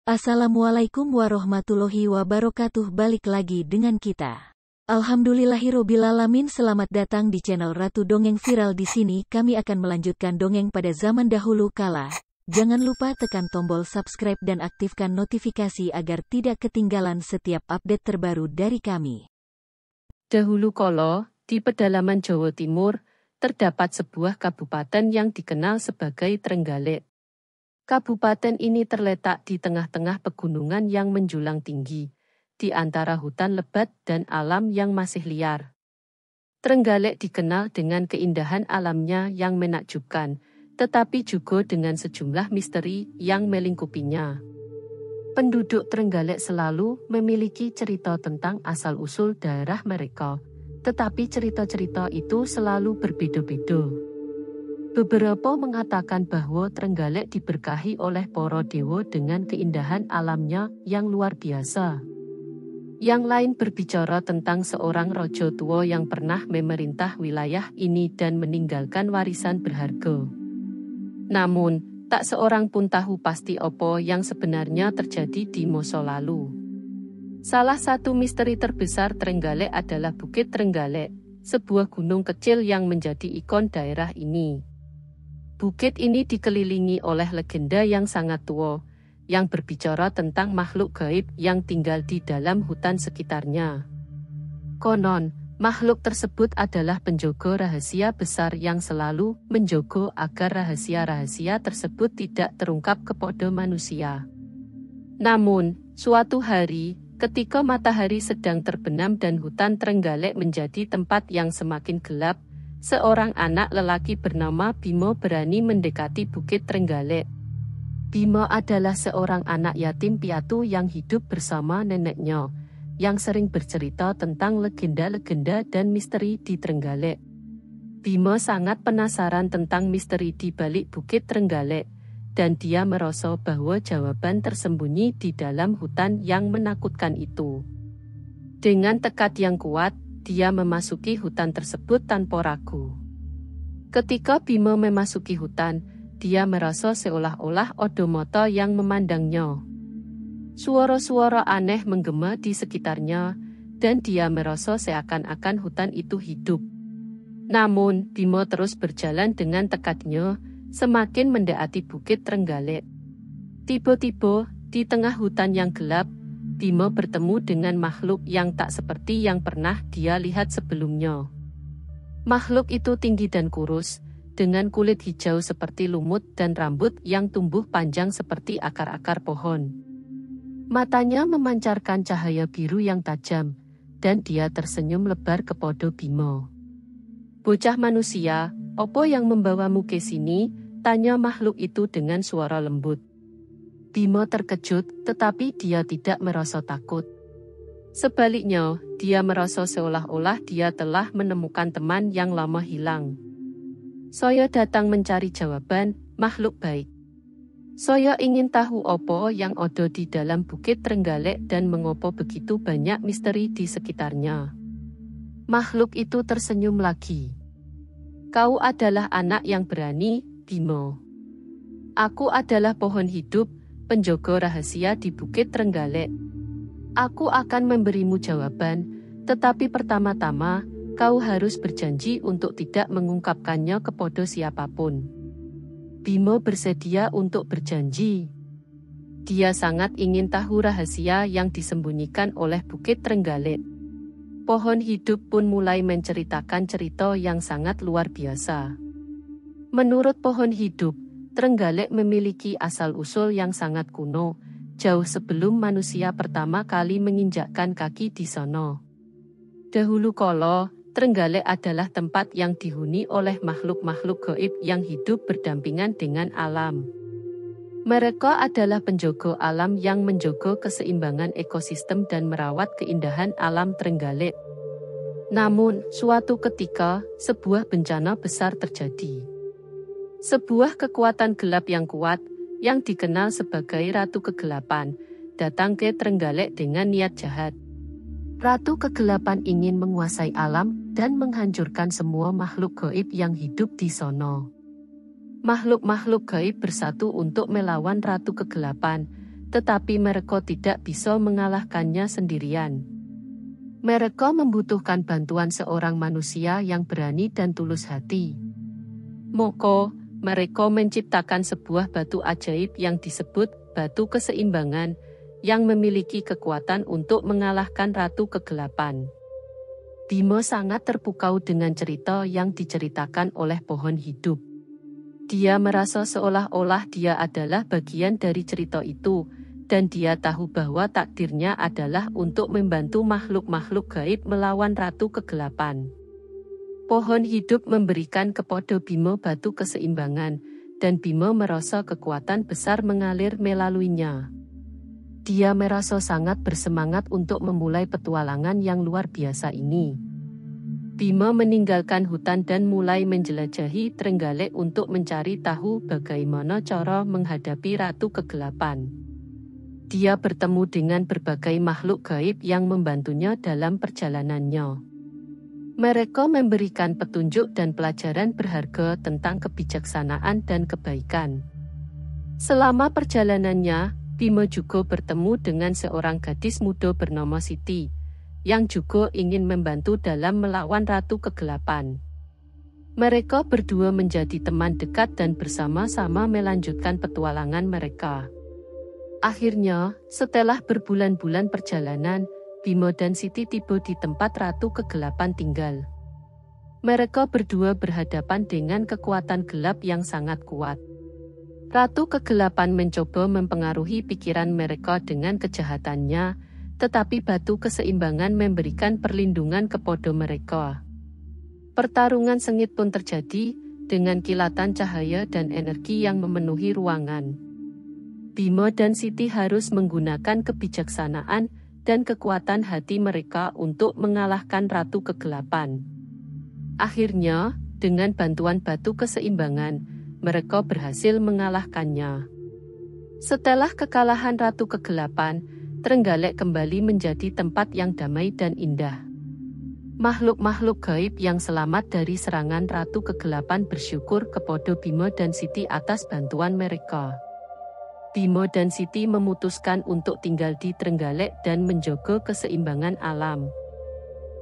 Assalamualaikum warahmatullahi wabarakatuh. Balik lagi dengan kita. Alhamdulillahirobbilalamin. Selamat datang di channel Ratu Dongeng Viral. Di sini kami akan melanjutkan dongeng pada zaman dahulu kala. Jangan lupa tekan tombol subscribe dan aktifkan notifikasi agar tidak ketinggalan setiap update terbaru dari kami. Dahulu kala, di pedalaman Jawa Timur, terdapat sebuah kabupaten yang dikenal sebagai Trenggalek. Kabupaten ini terletak di tengah-tengah pegunungan yang menjulang tinggi, di antara hutan lebat dan alam yang masih liar. Trenggalek dikenal dengan keindahan alamnya yang menakjubkan, tetapi juga dengan sejumlah misteri yang melingkupinya. Penduduk Trenggalek selalu memiliki cerita tentang asal-usul daerah mereka, tetapi cerita-cerita itu selalu berbeda-beda. Beberapa mengatakan bahwa Trenggalek diberkahi oleh para dewa dengan keindahan alamnya yang luar biasa. Yang lain berbicara tentang seorang raja tua yang pernah memerintah wilayah ini dan meninggalkan warisan berharga. Namun, tak seorang pun tahu pasti apa yang sebenarnya terjadi di masa lalu. Salah satu misteri terbesar Trenggalek adalah Bukit Trenggalek, sebuah gunung kecil yang menjadi ikon daerah ini. Bukit ini dikelilingi oleh legenda yang sangat tua, yang berbicara tentang makhluk gaib yang tinggal di dalam hutan sekitarnya. Konon, makhluk tersebut adalah penjaga rahasia besar yang selalu menjaga agar rahasia-rahasia tersebut tidak terungkap kepada manusia. Namun, suatu hari, ketika matahari sedang terbenam dan hutan Trenggalek menjadi tempat yang semakin gelap, seorang anak lelaki bernama Bimo berani mendekati Bukit Trenggalek. Bimo adalah seorang anak yatim piatu yang hidup bersama neneknya, yang sering bercerita tentang legenda-legenda dan misteri di Trenggalek. Bimo sangat penasaran tentang misteri di balik Bukit Trenggalek, dan dia merasa bahwa jawaban tersembunyi di dalam hutan yang menakutkan itu. Dengan tekad yang kuat, dia memasuki hutan tersebut tanpa ragu. Ketika Bimo memasuki hutan, dia merasa seolah-olah ada mata yang memandangnya. Suara-suara aneh menggema di sekitarnya, dan dia merasa seakan-akan hutan itu hidup. Namun, Bimo terus berjalan dengan tekadnya, semakin mendekati Bukit Trenggalek. Tiba-tiba, di tengah hutan yang gelap, Bimo bertemu dengan makhluk yang tak seperti yang pernah dia lihat sebelumnya. Makhluk itu tinggi dan kurus, dengan kulit hijau seperti lumut dan rambut yang tumbuh panjang seperti akar-akar pohon. Matanya memancarkan cahaya biru yang tajam, dan dia tersenyum lebar kepada Bimo. "Bocah manusia, apa yang membawamu ke sini?" tanya makhluk itu dengan suara lembut. Bimo terkejut, tetapi dia tidak merasa takut. Sebaliknya, dia merasa seolah-olah dia telah menemukan teman yang lama hilang. "Saya datang mencari jawaban, makhluk baik. Saya ingin tahu apa yang ada di dalam Bukit Trenggalek dan mengapa begitu banyak misteri di sekitarnya." Makhluk itu tersenyum lagi. "Kau adalah anak yang berani, Bimo. Aku adalah pohon hidup, penjaga rahasia di Bukit Trenggalek. Aku akan memberimu jawaban, tetapi pertama-tama, kau harus berjanji untuk tidak mengungkapkannya kepada siapapun." Bimo bersedia untuk berjanji. Dia sangat ingin tahu rahasia yang disembunyikan oleh Bukit Trenggalek. Pohon hidup pun mulai menceritakan cerita yang sangat luar biasa. Menurut pohon hidup, Trenggalek memiliki asal-usul yang sangat kuno, jauh sebelum manusia pertama kali menginjakkan kaki di sana. Dahulu kala, Trenggalek adalah tempat yang dihuni oleh makhluk-makhluk gaib yang hidup berdampingan dengan alam. Mereka adalah penjaga alam yang menjaga keseimbangan ekosistem dan merawat keindahan alam Trenggalek. Namun, suatu ketika, sebuah bencana besar terjadi. Sebuah kekuatan gelap yang kuat, yang dikenal sebagai Ratu Kegelapan, datang ke Trenggalek dengan niat jahat. Ratu Kegelapan ingin menguasai alam dan menghancurkan semua makhluk gaib yang hidup di sana. Makhluk-makhluk gaib bersatu untuk melawan Ratu Kegelapan, tetapi mereka tidak bisa mengalahkannya sendirian. Mereka membutuhkan bantuan seorang manusia yang berani dan tulus hati. Maka, mereka menciptakan sebuah batu ajaib yang disebut batu keseimbangan, yang memiliki kekuatan untuk mengalahkan Ratu Kegelapan. Bima sangat terpukau dengan cerita yang diceritakan oleh pohon hidup. Dia merasa seolah-olah dia adalah bagian dari cerita itu, dan dia tahu bahwa takdirnya adalah untuk membantu makhluk-makhluk gaib melawan Ratu Kegelapan. Pohon hidup memberikan kepada Bima batu keseimbangan, dan Bima merasa kekuatan besar mengalir melaluinya. Dia merasa sangat bersemangat untuk memulai petualangan yang luar biasa ini. Bima meninggalkan hutan dan mulai menjelajahi Trenggalek untuk mencari tahu bagaimana cara menghadapi Ratu Kegelapan. Dia bertemu dengan berbagai makhluk gaib yang membantunya dalam perjalanannya. Mereka memberikan petunjuk dan pelajaran berharga tentang kebijaksanaan dan kebaikan. Selama perjalanannya, Bima juga bertemu dengan seorang gadis muda bernama Siti, yang juga ingin membantu dalam melawan Ratu Kegelapan. Mereka berdua menjadi teman dekat dan bersama-sama melanjutkan petualangan mereka. Akhirnya, setelah berbulan-bulan perjalanan, Bima dan Siti tiba di tempat Ratu Kegelapan tinggal. Mereka berdua berhadapan dengan kekuatan gelap yang sangat kuat. Ratu Kegelapan mencoba mempengaruhi pikiran mereka dengan kejahatannya, tetapi batu keseimbangan memberikan perlindungan kepada mereka. Pertarungan sengit pun terjadi, dengan kilatan cahaya dan energi yang memenuhi ruangan. Bima dan Siti harus menggunakan kebijaksanaan dan kekuatan hati mereka untuk mengalahkan Ratu Kegelapan. Akhirnya, dengan bantuan batu keseimbangan, mereka berhasil mengalahkannya. Setelah kekalahan Ratu Kegelapan, Trenggalek kembali menjadi tempat yang damai dan indah. Makhluk-makhluk gaib yang selamat dari serangan Ratu Kegelapan bersyukur kepada Bima dan Siti atas bantuan mereka. Bima dan Siti memutuskan untuk tinggal di Trenggalek dan menjaga keseimbangan alam.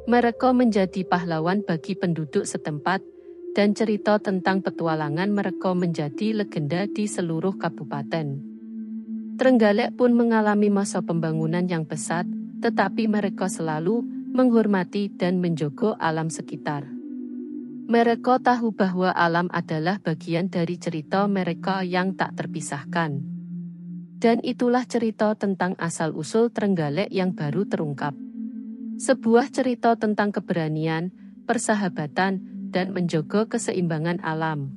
Mereka menjadi pahlawan bagi penduduk setempat, dan cerita tentang petualangan mereka menjadi legenda di seluruh kabupaten. Trenggalek pun mengalami masa pembangunan yang pesat, tetapi mereka selalu menghormati dan menjaga alam sekitar. Mereka tahu bahwa alam adalah bagian dari cerita mereka yang tak terpisahkan. Dan itulah cerita tentang asal-usul Trenggalek yang baru terungkap. Sebuah cerita tentang keberanian, persahabatan, dan menjaga keseimbangan alam.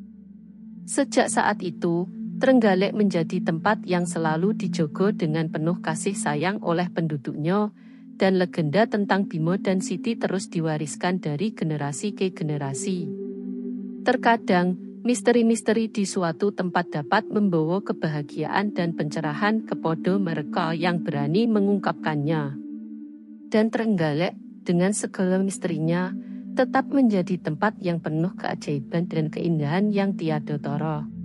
Sejak saat itu, Trenggalek menjadi tempat yang selalu dijaga dengan penuh kasih sayang oleh penduduknya, dan legenda tentang Bima dan Siti terus diwariskan dari generasi ke generasi. Terkadang, misteri-misteri di suatu tempat dapat membawa kebahagiaan dan pencerahan kepada mereka yang berani mengungkapkannya. Dan Trenggalek, dengan segala misterinya, tetap menjadi tempat yang penuh keajaiban dan keindahan yang tiada tara.